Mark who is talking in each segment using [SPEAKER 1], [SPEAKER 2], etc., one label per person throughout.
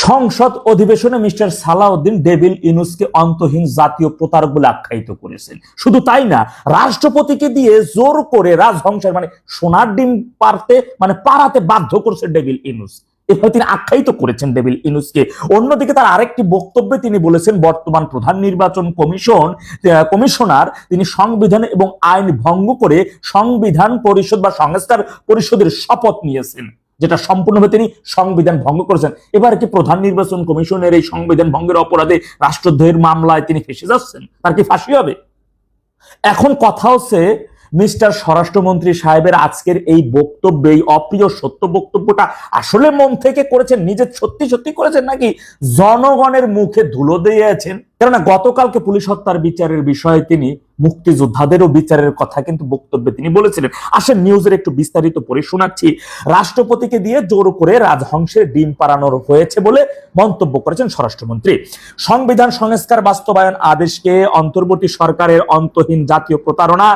[SPEAKER 1] সংসদ অধিবেশনে mister Salauddin devil ইউনূসকে অন্তহীন জাতীয় প্রতারক বলে আখ্যায়িত করেছেন। শুধু তাই না, রাষ্ট্রপতিকে দিয়ে জোর করে রাজহংসের সোনার ডিম পাড়াতে বাধ্য করছে ডেভিল ইউনূস। এভাবে তিনি আখ্যায়িত করেছেন ডেভিল ইউনূসকে। অন্যদিকে তার আরেকটি বক্তব্যে তিনি বলেছেন, বর্তমান প্রধান নির্বাচন কমিশনার তিনি সংবিধান এবং আইন ভঙ্গ করে সংবিধান পরিষদ বা সংস্কার পরিষদের শপথ নিয়েছেন, যেটা সম্পূর্ণভাবে তিনি সংবিধান ভঙ্গ করেছেন। এবার কি প্রধান নির্বাচন কমিশনের এই সংবিধান ভঙ্গের অপরাধে রাষ্ট্রদ্রোহের মামলায় তিনি ফেঁসে যাচ্ছেন? তার কি ফাঁসি হবে? এখন কথা হচ্ছে, মিস্টার স্বরাষ্ট্রমন্ত্রী সাহেবের আজকের এই বক্তব্য, এই অপ্রিয় সত্য বক্তব্যটা আসলে মন থেকে করেছেন, নিজে সত্যি সত্যি করেছেন, নাকি জনগণের মুখে ধুলো দিয়েছেন? কেননা গতকালকে পুলিশ হত্যার বিচারের বিষয়ে তিনি মুক্তিযোদ্ধাদেরও বিচারের কথা কিন্তু বক্তব্যে তিনি বলেছিলেন। আসেন নিউজের একটু বিস্তারিত পড়ে শোনাচ্ছি। রাষ্ট্রপতিকে দিয়ে জোর করে রাজহংসের ডিম পাড়ানোর হয়েছে বলে মন্তব্য করেছেন স্বরাষ্ট্রমন্ত্রী। সংবিধান সংস্কার বাস্তবায়ন আদেশকে অন্তর্বর্তী সরকারের অন্তহীন জাতীয় প্রতারণা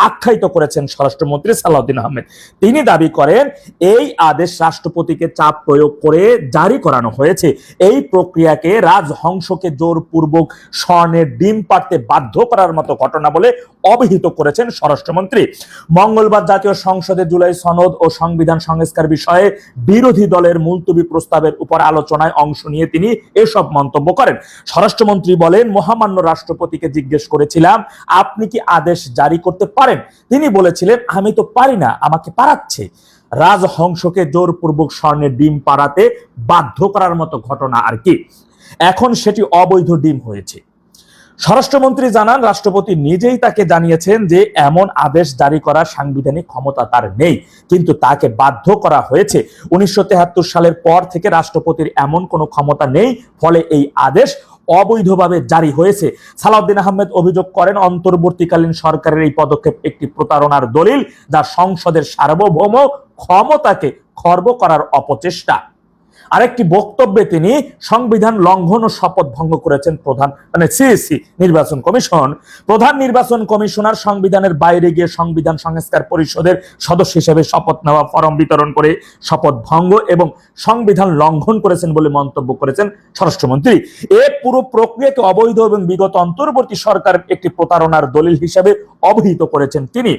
[SPEAKER 1] আখ্যায়িত করেছেন স্বরাষ্ট্রমন্ত্রী সালাউদ্দিন আহমেদ। তিনি দাবি করেন, এই আদেশ রাষ্ট্রপতিকে চাপ প্রয়োগ করে জারি করানো হয়েছে। এই প্রক্রিয়াকে রাজহংসকে জোরপূর্বক স্বর্ণের ডিম পাড়তে বাধ্য করার মতো ঘটনা বলে অভিহিত করেছেন স্বরাষ্ট্রমন্ত্রী। মঙ্গলবার জাতীয় সংসদে জুলাই সনদ ও সংবিধান সংস্কার বিষয়ে বিরোধী দলের মুলতবি প্রস্তাবের উপর আলোচনায় অংশ নিয়ে তিনি এসব মন্তব্য করেন। স্বরাষ্ট্রমন্ত্রী বলেন, মহামান্য রাষ্ট্রপতিকে জিজ্ঞেস করেছিলাম, আপনি কি আদেশ জারি করতে পারেন? তিনি বলেছিলেন, আমি তো পারি না, আমাকে পারাচ্ছে। রাজহংসকে জোরপূর্বক স্বর্ণের ডিম পাড়াতে বাধ্য করার মতো ঘটনা আর কি। এখন সেটি অবৈধ ডিম হয়েছে। স্বরাষ্ট্রমন্ত্রী জানান, রাষ্ট্রপতি নিজেই তাকে জানিয়েছেন যে এমন আদেশ জারি করার সাংবিধানিক ক্ষমতা তার নেই, কিন্তু তাকে বাধ্য করা হয়েছে। 1973 সালের পর থেকে রাষ্ট্রপতির এমন কোনো ক্ষমতা নেই, ফলে এই আদেশ অবৈধভাবে জারি হয়েছে। সালাউদ্দিন আহমেদ অভিযোগ করেন, অন্তর্বর্তীকালীন সরকারের এই পদক্ষেপ একটি প্রতারণার দলিল, যা সংসদের সার্বভৌম ক্ষমতাকে খর্ব করার অপচেষ্টা। আরেকটি বক্তব্যে তিনি সংবিধান লঙ্ঘন ও শপথ ভঙ্গ করেছেন সিএসি নির্বাচন কমিশন। প্রধান নির্বাচন কমিশনার সংবিধানের বাইরে গিয়ে সংবিধান সংস্কার পরিষদের সদস্য হিসেবে শপথ নেওয়া ফরম বিতরণ করে শপথ ভঙ্গ এবং সংবিধান লঙ্ঘন করেছেন বলে মন্তব্য করেছেন স্বরাষ্ট্রমন্ত্রী। এই পুরো প্রক্রিয়াকে অবৈধ এবং বিগত অন্তর্বর্তী সরকারের একটি প্রতারণার দলিল হিসেবে অভিহিত করেছেন তিনি।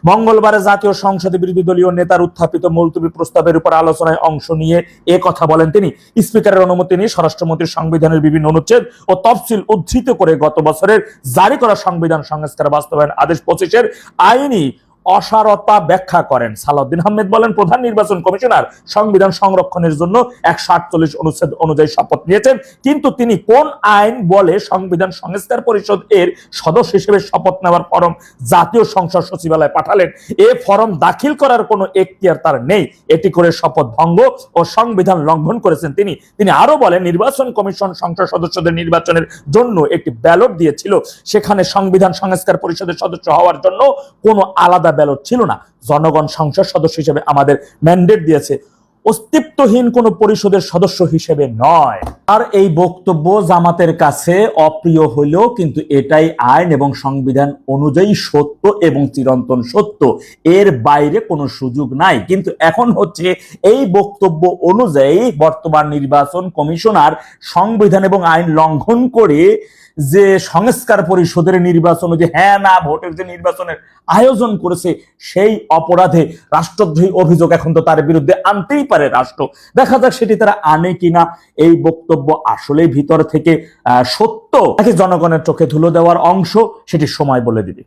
[SPEAKER 1] মঙ্গলবার জাতীয় সংসদে বিরোধী দলীয় নেতার উত্থাপিত মুলতবি প্রস্তাবের উপর আলোচনায় অংশ নিয়ে এ কথা বলেন তিনি। স্পিকারের অনুমতি নিয়ে স্বরাষ্ট্রমন্ত্রীর সংবিধানের বিভিন্ন অনুচ্ছেদ ও তফসিল উদ্ধৃত করে গত বছরের জারি করা সংবিধান সংস্কার বাস্তবায়ন আদেশ 25-এর আইনি অসারতা ব্যাখ্যা করেন। সালাউদ্দিন আহমেদ বলেন, প্রধান নির্বাচন কমিশনার সংবিধান সংরক্ষণের জন্য 148 অনুচ্ছেদ অনুযায়ী শপথ নিয়েছেন, কিন্তু তিনি কোন আইন বলে সংবিধান সংস্কার পরিষদ এর সদস্য হিসেবে শপথ নেওয়ার ফরম জাতীয় সংসদ সচিবালয়ে পাঠালেন? এ ফরম দাখিল করার কোনো এখতিয়ার তার নেই। এটি করে শপথ ভঙ্গ ও সংবিধান লঙ্ঘন করেছেন তিনি আরো বলেন, নির্বাচন কমিশন সংসদ সদস্যদের নির্বাচনের জন্য একটি ব্যালট দিয়েছিল, সেখানে সংবিধান সংস্কার পরিষদের সদস্য হওয়ার জন্য কোনো আলাদা ব্যালট ছিল না। জনগণ সংসদ সদস্য হিসেবে আমাদের ম্যান্ডেট দিয়েছে, অস্তিত্বহীন কোন পরিষদের সদস্য হিসেবে নয়। আর এই বক্তব্য জামাতের কাছে অপ্রিয় হলেও কিন্তু এটাই আইন এবং সংবিধান অনুযায়ী সত্য এবং চিরন্তন সত্য, এর বাইরে কোনো সুযোগ নাই। কিন্তু এখন হচ্ছে, এই বক্তব্য অনুযায়ী বর্তমান নির্বাচন কমিশনার সংবিধান এবং আইন লঙ্ঘন করে যে সংস্কার পরিষদের নির্বাচন, যে হ্যাঁ না ভোটের যে নির্বাচনের আয়োজন করেছে, সেই অপরাধে রাষ্ট্রদ্রোহী অভিযোগ এখন তো তার বিরুদ্ধে আনতেই পারে রাষ্ট্র। দেখা যাক সেটি তারা আনে কিনা। এই বক্তব্য আসলে ভিতর থেকে সত্য নাকি জনগণের চোখে ধুলো দেওয়ার অংশ, সেটি সময় বলে দিবে।